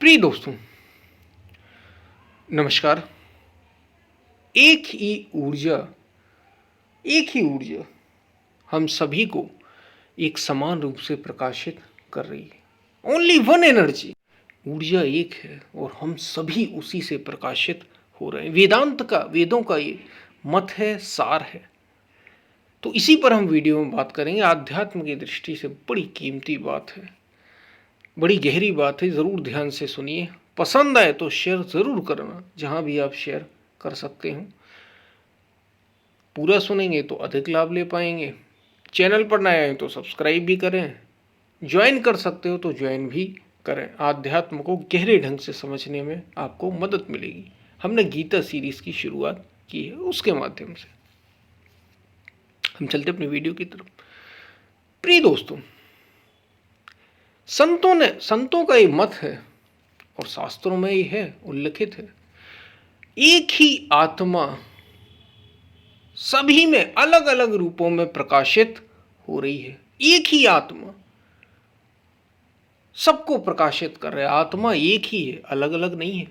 प्रिय दोस्तों, नमस्कार। एक ही ऊर्जा हम सभी को एक समान रूप से प्रकाशित कर रही है। Only one energy. ऊर्जा एक है और हम सभी उसी से प्रकाशित हो रहे हैं। वेदों का ये मत है, सार है। तो इसी पर हम वीडियो में बात करेंगे। आध्यात्म की दृष्टि से बड़ी कीमती बात है, बड़ी गहरी बात है। ज़रूर ध्यान से सुनिए। पसंद आए तो शेयर ज़रूर करना, जहाँ भी आप शेयर कर सकते हो। पूरा सुनेंगे तो अधिक लाभ ले पाएंगे। चैनल पर नए आए तो सब्सक्राइब भी करें। ज्वाइन कर सकते हो तो ज्वाइन भी करें। आध्यात्म को गहरे ढंग से समझने में आपको मदद मिलेगी। हमने गीता सीरीज़ की शुरुआत की है, उसके माध्यम से हम चलते अपनी वीडियो की तरफ। प्रिय दोस्तों, संतों का ये मत है और शास्त्रों में ये है, उल्लिखित है, एक ही आत्मा सभी में अलग अलग रूपों में प्रकाशित हो रही है। एक ही आत्मा सबको प्रकाशित कर रहा है। आत्मा एक ही है, अलग अलग नहीं है।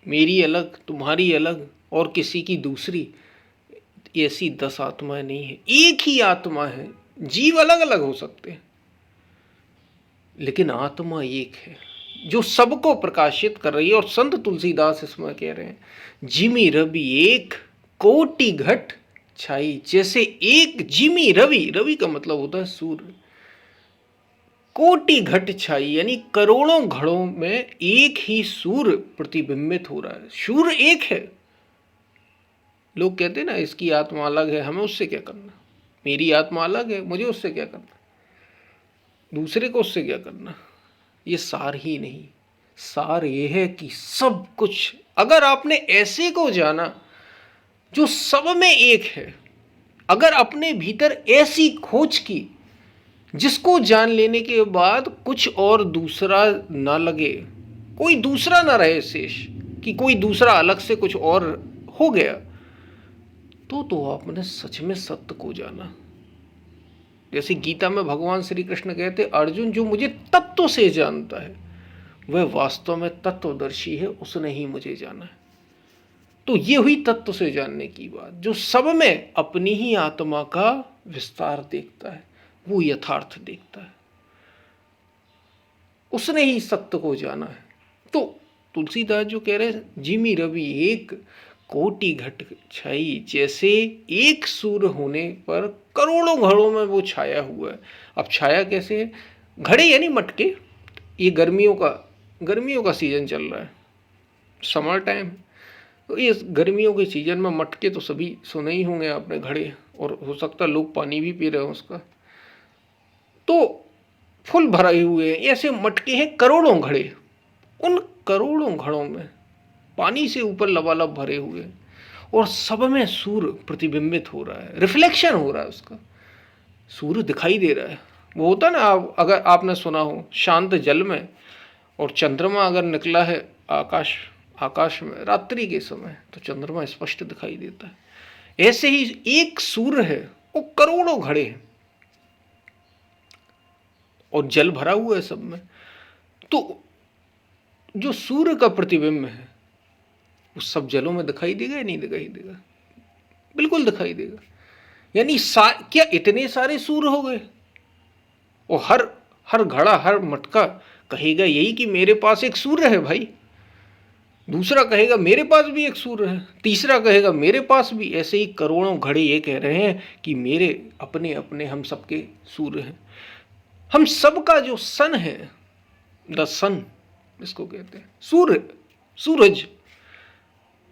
मेरी अलग, तुम्हारी अलग और किसी की दूसरी, ऐसी 10 आत्माएं नहीं है। एक ही आत्मा है। जीव अलग अलग हो सकते हैं, लेकिन आत्मा एक है जो सबको प्रकाशित कर रही है। और संत तुलसीदास इसमें कह रहे हैं, जिमी रवि एक कोटि घट छाई। जैसे एक जिमी रवि, रवि का मतलब होता है सूर्य, कोटि घट छाई यानी करोड़ों घड़ों में एक ही सूर्य प्रतिबिंबित हो रहा है। सूर्य एक है। लोग कहते हैं ना, इसकी आत्मा अलग है, हमें उससे क्या करना। मेरी आत्मा अलग है, मुझे उससे क्या करना, दूसरे को उससे क्या करना। ये सार ही नहीं। सार ये है कि सब कुछ, अगर आपने ऐसे को जाना जो सब में एक है, अगर अपने भीतर ऐसी खोज की जिसको जान लेने के बाद कुछ और दूसरा ना लगे, कोई दूसरा ना रहे शेष, कि कोई दूसरा अलग से कुछ और हो गया, तो आपने सच में सत्य को जाना। जैसे गीता में भगवान श्री कृष्ण कहते, अर्जुन जो मुझे तत्व से जानता है वह वास्तव में तत्वदर्शी है, उसने ही मुझे जाना है। तो ये हुई तत्व से जानने की बात। जो सब में अपनी ही आत्मा का विस्तार देखता है, वो यथार्थ देखता है, उसने ही सत्य को जाना है। तो तुलसीदास जो कह रहे हैं, जिमी रवि एक कोटि घट छाई। जैसे एक सूर्य होने पर करोड़ों घड़ों में वो छाया हुआ है। अब छाया कैसे है? घड़े यानी मटके। ये गर्मियों का सीजन चल रहा है, समर टाइम। तो इस गर्मियों के सीजन में मटके तो सभी सुने ही होंगे आपने, घड़े। और हो सकता है लोग पानी भी पी रहे हो उसका। तो फुल भरे हुए हैं, ऐसे मटके हैं करोड़ों घड़े। उन करोड़ों घड़ों में पानी से ऊपर लबालब भरे हुए, और सब में सूर्य प्रतिबिंबित हो रहा है, रिफ्लेक्शन हो रहा है उसका। सूर्य दिखाई दे रहा है। वो होता ना, अगर आपने सुना हो, शांत जल में और चंद्रमा अगर निकला है आकाश में रात्रि के समय, तो चंद्रमा स्पष्ट दिखाई देता है। ऐसे ही एक सूर्य है, वो करोड़ों घड़े हैं और जल भरा हुआ है सब में। तो जो सूर्य का प्रतिबिंब है वो सब जलों में दिखाई देगा या नहीं दिखाई देगा? बिल्कुल दिखाई देगा। यानी क्या इतने सारे सूर्य हो गए? और हर घड़ा, हर मटका कहेगा यही कि मेरे पास एक सूर्य है भाई। दूसरा कहेगा मेरे पास भी एक सूर्य है। तीसरा कहेगा मेरे पास भी। ऐसे ही करोड़ों घड़े ये कह रहे हैं कि मेरे अपने अपने हम सबके सूर्य हैं। हम सबका जो सन है, द सन इसको कहते हैं, सूरज।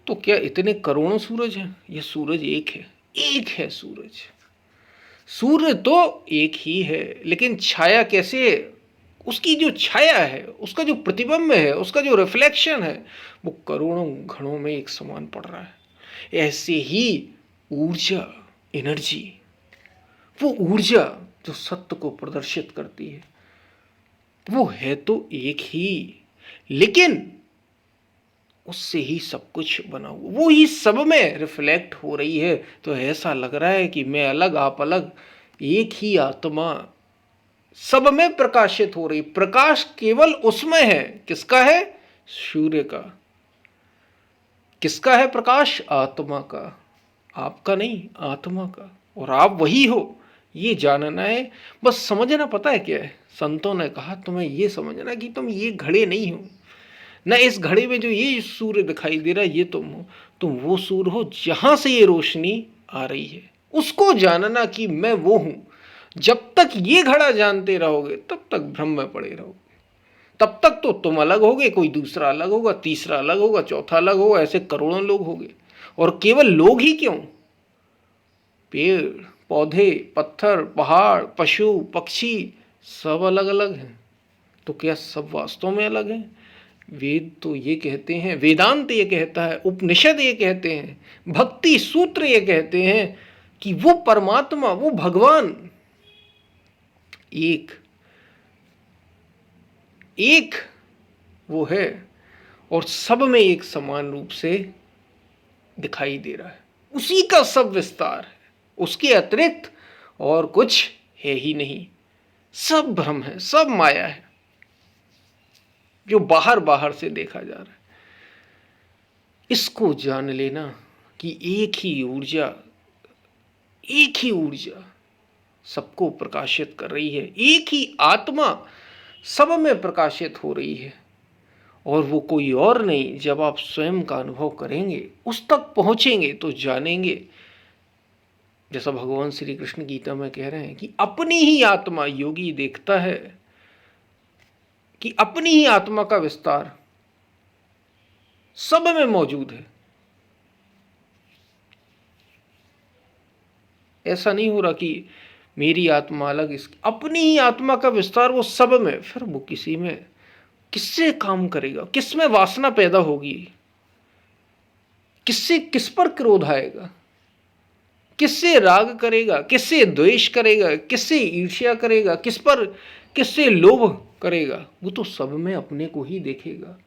तो क्या इतने करोड़ों सूरज हैं? ये सूरज एक है सूरज। सूर्य तो एक ही है, लेकिन छाया कैसे है? उसकी जो छाया है, उसका जो प्रतिबिंब है, उसका जो रिफ्लेक्शन है, वो करोड़ों घड़ों में एक समान पड़ रहा है। ऐसे ही ऊर्जा, एनर्जी, वो ऊर्जा जो सत्य को प्रदर्शित करती है, वो है तो एक ही, लेकिन उससे ही सब कुछ बना हुआ, वो ही सब में रिफ्लेक्ट हो रही है। तो ऐसा लग रहा है कि मैं अलग, आप अलग, एक ही आत्मा सब में प्रकाशित हो रही। प्रकाश केवल उसमें है, किसका है? सूर्य का। किसका है प्रकाश? आत्मा का, आपका नहीं, आत्मा का। और आप वही हो, ये जानना है। बस समझना पता है क्या है? संतों ने कहा तुम्हें ये समझना कि तुम ये घड़े नहीं हो, न इस घड़े में जो ये सूर्य दिखाई दे रहा है ये तुम हो। तुम वो सूर्य हो जहां से ये रोशनी आ रही है, उसको जानना कि मैं वो हूं। जब तक ये घड़ा जानते रहोगे तब तक भ्रम में पड़े रहोगे। तब तक तो तुम अलग होगे, कोई दूसरा अलग होगा, तीसरा अलग होगा, चौथा अलग होगा, ऐसे करोड़ों लोग होंगे। और केवल लोग ही क्यों, पेड़ पौधे, पत्थर, पहाड़, पशु पक्षी सब अलग अलग हैं। तो क्या सब वास्तव में अलग हैं? वेद तो ये कहते हैं, वेदांत ये कहता है, उपनिषद ये कहते हैं, भक्ति सूत्र ये कहते हैं कि वो परमात्मा, वो भगवान एक एक वो है और सब में एक समान रूप से दिखाई दे रहा है। उसी का सब विस्तार है, उसके अतिरिक्त और कुछ है ही नहीं। सब भ्रम है, सब माया है जो बाहर बाहर से देखा जा रहा है। इसको जान लेना कि एक ही ऊर्जा सबको प्रकाशित कर रही है, एक ही आत्मा सब में प्रकाशित हो रही है, और वो कोई और नहीं। जब आप स्वयं का अनुभव करेंगे, उस तक पहुंचेंगे तो जानेंगे। जैसा भगवान श्री कृष्ण गीता में कह रहे हैं कि अपनी ही आत्मा योगी देखता है कि अपनी ही आत्मा का विस्तार सब में मौजूद है। ऐसा नहीं हो रहा कि मेरी आत्मा अलग, इसकी अपनी ही आत्मा का विस्तार वो सब में। फिर वो किसी में किससे काम करेगा, किस में वासना पैदा होगी, किससे किस पर क्रोध आएगा, किससे राग करेगा, किससे द्वेष करेगा, किससे ईर्ष्या करेगा, किससे लोभ करेगा, वो तो सब में अपने को ही देखेगा।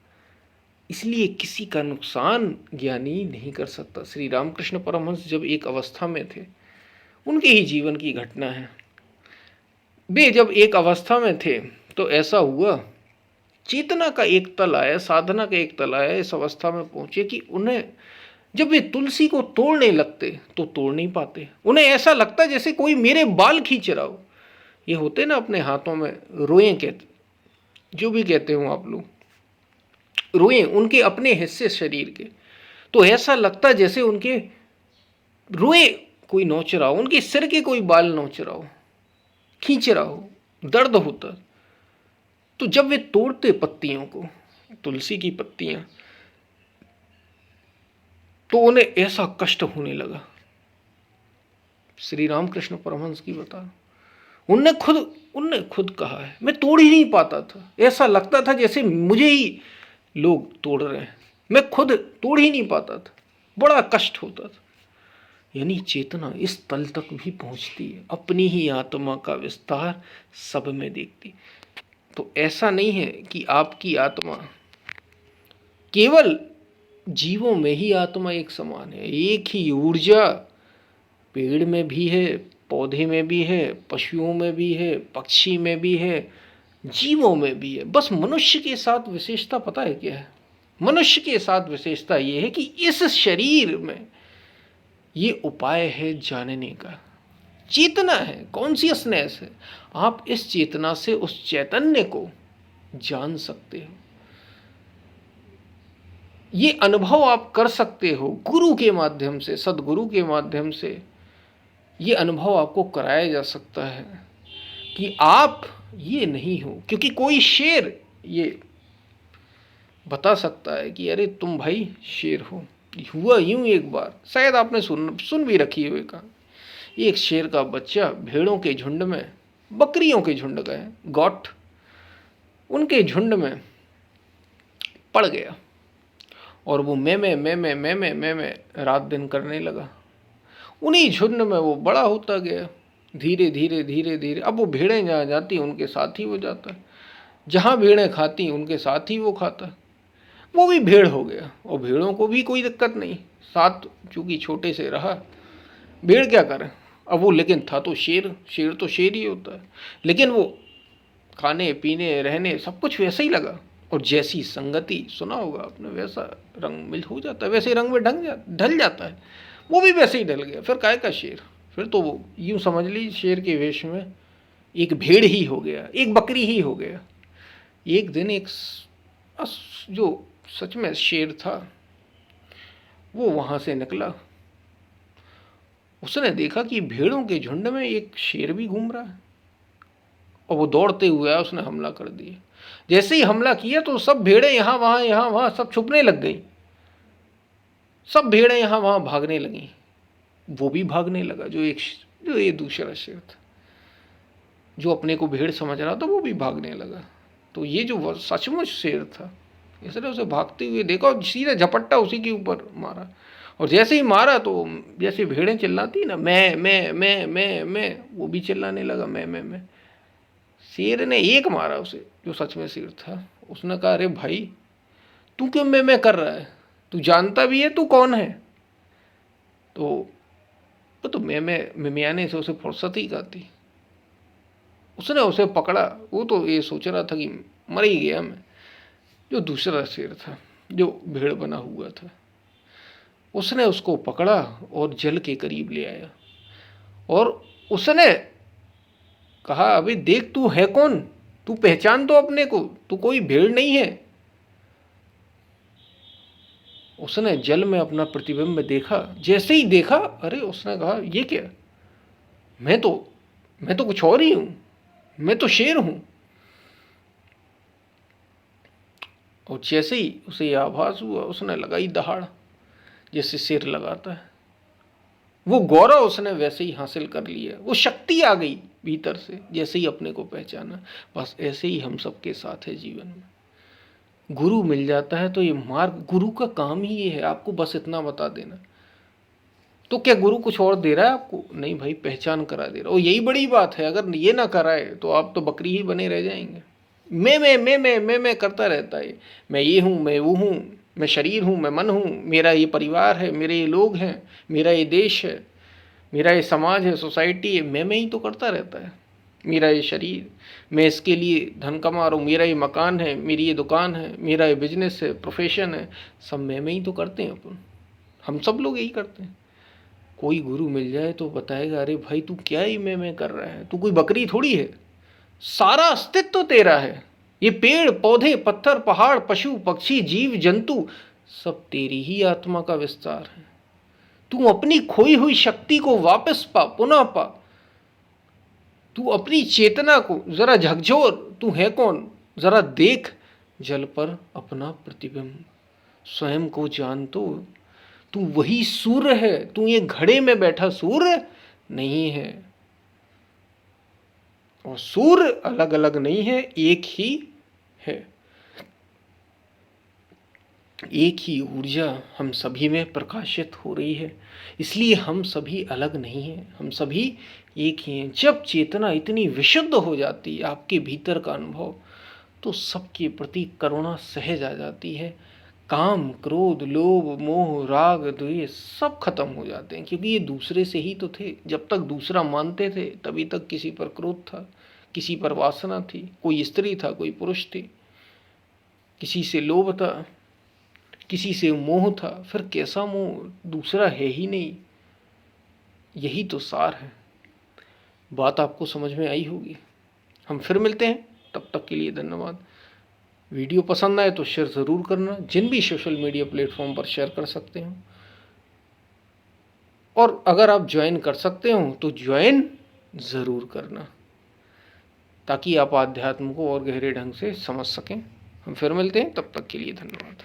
इसलिए किसी का नुकसान ज्ञानी नहीं कर सकता। श्री रामकृष्ण परमहंस जब एक अवस्था में थे, उनके ही जीवन की घटना है। वे जब एक अवस्था में थे तो ऐसा हुआ, चेतना का एक तल आया, साधना का एक तल आया, इस अवस्था में पहुंचे कि उन्हें जब वे तुलसी को तोड़ने लगते तो तोड़ नहीं पाते। उन्हें ऐसा लगता जैसे कोई मेरे बाल खींच रहा हो। ये होते ना अपने हाथों में रोए, कहते जो भी कहते हो आप लोग, रोए उनके अपने हिस्से शरीर के, तो ऐसा लगता जैसे उनके रोए कोई नोच रहा हो, उनके सिर के कोई बाल नोच रहा हो, खींच रहा हो, दर्द होता। तो जब वे तोड़ते पत्तियों को, तुलसी की पत्तियां, तो उन्हें ऐसा कष्ट होने लगा। श्री रामकृष्ण परमहंस की बता, उनने खुद कहा है, मैं तोड़ ही नहीं पाता था। ऐसा लगता था जैसे मुझे ही लोग तोड़ रहे हैं, मैं खुद तोड़ ही नहीं पाता था, बड़ा कष्ट होता था। यानी चेतना इस तल तक भी पहुंचती है, अपनी ही आत्मा का विस्तार सब में देखती। तो ऐसा नहीं है कि आपकी आत्मा केवल जीवों में ही आत्मा एक समान है। एक ही ऊर्जा पेड़ में भी है, पौधे में भी है, पशुओं में भी है, पक्षी में भी है, जीवों में भी है। बस मनुष्य के साथ विशेषता पता है क्या है? मनुष्य के साथ विशेषता ये है कि इस शरीर में ये उपाय है जानने का, चेतना है, कॉन्शियसनेस है। आप इस चेतना से उस चैतन्य को जान सकते हो, ये अनुभव आप कर सकते हो गुरु के माध्यम से, सदगुरु के माध्यम से। ये अनुभव आपको कराया जा सकता है कि आप ये नहीं हो। क्योंकि कोई शेर ये बता सकता है कि अरे तुम भाई शेर हो। हुआ यूं एक बार, शायद आपने सुन भी रखी हुई कहानी। एक शेर का बच्चा भेड़ों के झुंड में, बकरियों के झुंड गए, गॉट, उनके झुंड में पड़ गया और वो मैं रात दिन करने लगा। उन्हीं झुंड में वो बड़ा होता गया, धीरे धीरे धीरे धीरे। अब वो भेड़ें जहाँ जाती उनके साथ ही वो जाता है, जहाँ भेड़ें खाती उनके साथ ही वो खाता। वो भी भेड़ हो गया और भेड़ों को भी कोई दिक्कत नहीं, साथ चूँकि छोटे से रहा। भेड़ क्या करे अब वो, लेकिन था तो शेर, शेर तो शेर ही होता है। लेकिन वो खाने पीने रहने सब कुछ वैसा ही लगा। और जैसी संगति, सुना होगा आपने, वैसा रंग मिल हो जाता है, वैसे रंग में ढल जाता है। वो भी वैसे ही ढल गया। फिर काय का शेर, फिर तो वो यूँ समझ ली शेर के वेश में एक भेड़ ही हो गया, एक बकरी ही हो गया। एक दिन एक जो सच में शेर था वो वहाँ से निकला। उसने देखा कि भेड़ों के झुंड में एक शेर भी घूम रहा है और वो दौड़ते हुए आया, उसने हमला कर दिया। जैसे ही हमला किया तो सब भेड़ें यहाँ वहाँ सब छुपने लग गई। सब भेड़ें यहाँ वहाँ भागने लगी। वो भी भागने लगा, जो ये दूसरा शेर था, जो अपने को भेड़ समझ रहा था, वो भी भागने लगा। तो ये जो सचमुच शेर था, इसने उसे भागते हुए देखा और सीधा झपट्टा उसी के ऊपर मारा। और जैसे ही मारा तो जैसे भेड़ें चिल्लाती ना, मैं, वो भी चिल्लाने लगा, मैं। शेर ने एक मारा उसे, जो सच में शेर था। उसने कहा, अरे भाई तू क्यों मैं कर रहा है? तू जानता भी है तू कौन है? तो वो तो मैं आने से उसे फुर्सत ही आती। उसने उसे पकड़ा। वो तो ये सोच रहा था कि मर ही गया मैं। जो दूसरा शेर था, जो भेड़ बना हुआ था, उसने उसको पकड़ा और जल के करीब ले आया और उसने कहा, अबे देख तू है कौन? तू पहचान तो अपने को, तू कोई भेड़ नहीं है। उसने जल में अपना प्रतिबिंब देखा। जैसे ही देखा, अरे उसने कहा, ये क्या? मैं तो कुछ और ही हूं, मैं तो शेर हूं। और जैसे ही उसे यह आभास हुआ, उसने लगाई दहाड़, जैसे शेर लगाता है। वो गौरव उसने वैसे ही हासिल कर लिया। वो शक्ति आ गई भीतर से, जैसे ही अपने को पहचाना। बस ऐसे ही हम सबके साथ है जीवन में। गुरु मिल जाता है तो ये मार्ग, गुरु का काम ही ये है आपको बस इतना बता देना। तो क्या गुरु कुछ और दे रहा है आपको? नहीं भाई, पहचान करा दे रहा। और यही बड़ी बात है। अगर ये ना कराए तो आप तो बकरी ही बने रह जाएंगे। मैं करता रहता है। मैं ये हूँ, मैं वो हूँ, मैं शरीर हूँ, मैं मन हूँ, मेरा ये परिवार है, मेरे ये लोग हैं, मेरा ये देश है, मेरा ये समाज है, सोसाइटी है। मैं ही तो करता रहता है। मेरा ये शरीर, मैं इसके लिए धन कमा रहा हूँ, मेरा ये मकान है, मेरी ये दुकान है, मेरा ये बिजनेस है, प्रोफेशन है, सब मैं ही तो करते हैं अपन। हम सब लोग यही करते हैं। कोई गुरु मिल जाए तो बताएगा, अरे भाई तू क्या ही मैं कर रहा है? तू कोई बकरी थोड़ी है। सारा अस्तित्व तेरा है। ये पेड़ पौधे, पत्थर, पहाड़, पशु पक्षी, जीव जंतु, सब तेरी ही आत्मा का विस्तार है। तू अपनी खोई हुई शक्ति को वापस पा, पुनः पा। तू अपनी चेतना को जरा झकझोर। तू है कौन? जरा देख जल पर अपना प्रतिबिंब। स्वयं को जान तो तू वही सूर्य है। तू ये घड़े में बैठा सूर्य नहीं है। और सूर्य अलग अलग नहीं है, एक ही है। एक ही ऊर्जा हम सभी में प्रकाशित हो रही है। इसलिए हम सभी अलग नहीं हैं, हम सभी एक ही हैं। जब चेतना इतनी विशुद्ध हो जाती है, आपके भीतर का अनुभव, तो सबके प्रति करुणा सहज आ जाती है। काम, क्रोध, लोभ, मोह, राग, द्वेष सब खत्म हो जाते हैं। क्योंकि ये दूसरे से ही तो थे। जब तक दूसरा मानते थे तभी तक किसी पर क्रोध था, किसी पर वासना थी, कोई स्त्री था, कोई पुरुष थी, किसी से लोभ था, किसी से मोह था। फिर कैसा मोह? दूसरा है ही नहीं। यही तो सार है। बात आपको समझ में आई होगी। हम फिर मिलते हैं, तब तक के लिए धन्यवाद। वीडियो पसंद आए तो शेयर ज़रूर करना, जिन भी सोशल मीडिया प्लेटफॉर्म पर शेयर कर सकते हो। और अगर आप ज्वाइन कर सकते हो तो ज्वाइन ज़रूर करना, ताकि आप आध्यात्म को और गहरे ढंग से समझ सकें। हम फिर मिलते हैं, तब तक के लिए धन्यवाद।